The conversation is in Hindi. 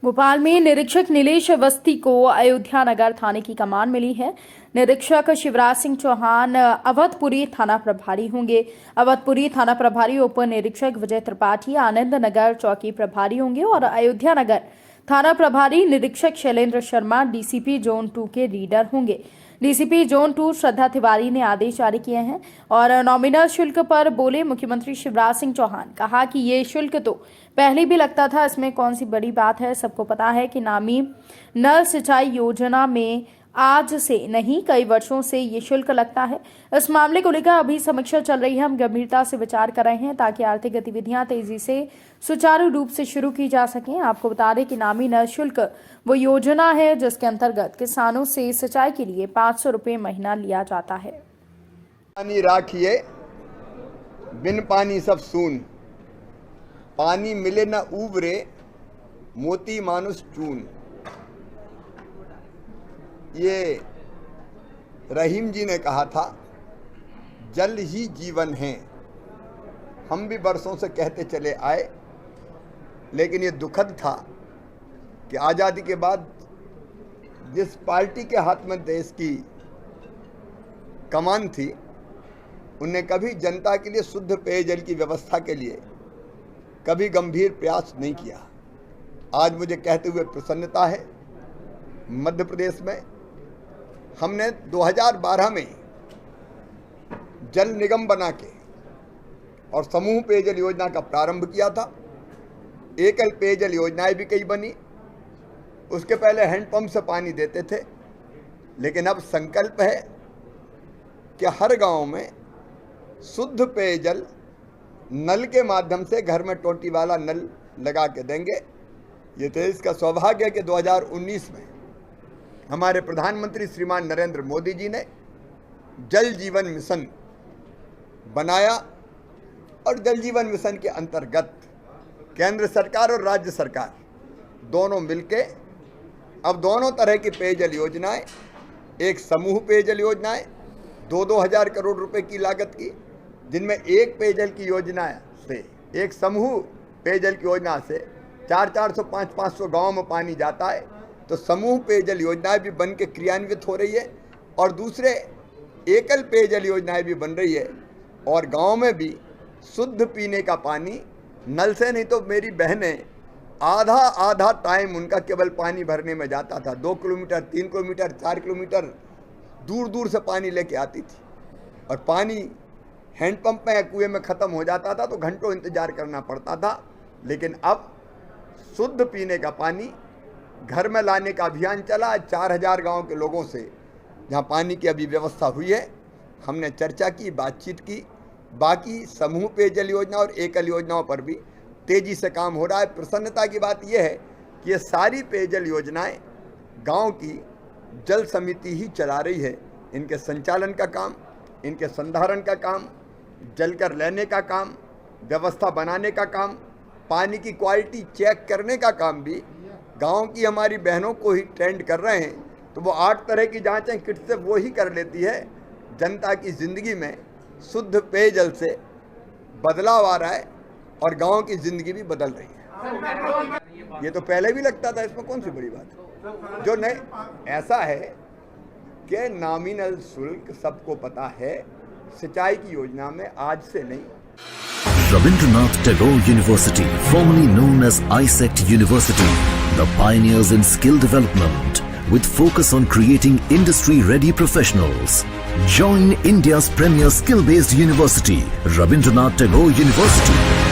भोपाल में निरीक्षक नीलेश अवस्थी को अयोध्या नगर थाने की कमान मिली है। निरीक्षक शिवराज सिंह चौहान अवधपुरी थाना प्रभारी होंगे। अवधपुरी थाना प्रभारी उप निरीक्षक विजय त्रिपाठी आनंद नगर चौकी प्रभारी होंगे और अयोध्या नगर थाना प्रभारी निरीक्षक शैलेंद्र शर्मा डीसीपी जोन 2 के रीडर होंगे। डीसीपी जोन 2 श्रद्धा तिवारी ने आदेश जारी किए हैं और नॉमिनल शुल्क पर बोले मुख्यमंत्री शिवराज सिंह चौहान। कहा कि ये शुल्क तो पहले भी लगता था, इसमें कौन सी बड़ी बात है। सबको पता है कि नामी नल सिंचाई योजना में आज से नहीं कई वर्षों से ये शुल्क लगता है। इस मामले को लेकर अभी समीक्षा चल रही है। हम गंभीरता से विचार कर रहे हैं ताकि आर्थिक गतिविधियां तेजी से सुचारू रूप से शुरू की जा सकें। आपको बता दें कि नामी नल शुल्क वो योजना है जिसके अंतर्गत किसानों से सिंचाई के लिए 500 रुपये महीना लिया जाता है। पानी राखिए बिन पानी सब सून, पानी मिले न उबरे मोती मानुष चून। ये रहीम जी ने कहा था, जल ही जीवन है। हम भी बरसों से कहते चले आए, लेकिन ये दुखद था कि आज़ादी के बाद जिस पार्टी के हाथ में देश की कमान थी, उनने कभी जनता के लिए शुद्ध पेयजल की व्यवस्था के लिए कभी गंभीर प्रयास नहीं किया। आज मुझे कहते हुए प्रसन्नता है, मध्य प्रदेश में हमने 2012 में जल निगम बना के और समूह पेयजल योजना का प्रारंभ किया था। एकल पेयजल योजनाएं भी कई बनी। उसके पहले हैंडपंप से पानी देते थे, लेकिन अब संकल्प है कि हर गांव में शुद्ध पेयजल नल के माध्यम से घर में टोटी वाला नल लगा के देंगे। ये देश का सौभाग्य है कि 2019 में हमारे प्रधानमंत्री श्रीमान नरेंद्र मोदी जी ने जल जीवन मिशन बनाया और जल जीवन मिशन के अंतर्गत केंद्र सरकार और राज्य सरकार दोनों मिलके अब दोनों तरह की पेयजल योजनाएं, एक समूह पेयजल योजनाएं 2-2 हज़ार करोड़ रुपए की लागत की, जिनमें एक पेयजल की योजना से, एक समूह पेयजल की योजना से 400-400 500-500 गाँव में पानी जाता है, तो समूह पेयजल योजनाएं भी बन के क्रियान्वित हो रही है और दूसरे एकल पेयजल योजनाएं भी बन रही है। और गांव में भी शुद्ध पीने का पानी नल से नहीं तो मेरी बहनें आधा टाइम उनका केवल पानी भरने में जाता था। 2 किलोमीटर 3 किलोमीटर 4 किलोमीटर दूर दूर से पानी लेके आती थी और पानी हैंडपंप में या कुएं में ख़त्म हो जाता था तो घंटों इंतजार करना पड़ता था। लेकिन अब शुद्ध पीने का पानी घर में लाने का अभियान चला। 4000 गांव के लोगों से जहां पानी की अभी व्यवस्था हुई है, हमने चर्चा की, बातचीत की। बाकी समूह पेयजल योजना और एकल योजनाओं पर भी तेज़ी से काम हो रहा है। प्रसन्नता की बात यह है कि ये सारी पेयजल योजनाएं गांव की जल समिति ही चला रही है। इनके संचालन का काम, इनके संधारण का काम, जलकर लेने का काम, व्यवस्था बनाने का काम, पानी की क्वालिटी चेक करने का काम भी गांव की हमारी बहनों को ही ट्रेंड कर रहे हैं। तो वो 8 तरह की जांचें किट से वो ही कर लेती है। जनता की ज़िंदगी में शुद्ध पेयजल से बदलाव आ रहा है और गांव की ज़िंदगी भी बदल रही है। ये तो पहले भी लगता था, इसमें कौन सी बड़ी बात है। जो नहीं, ऐसा है कि नॉमिनल शुल्क सबको पता है, सिंचाई की योजना में आज से नहीं। Rabindranath Tagore University, formerly known as ISECT University, the pioneers in skill development with focus on creating industry-ready professionals. Join India's premier skill-based university, Rabindranath Tagore University.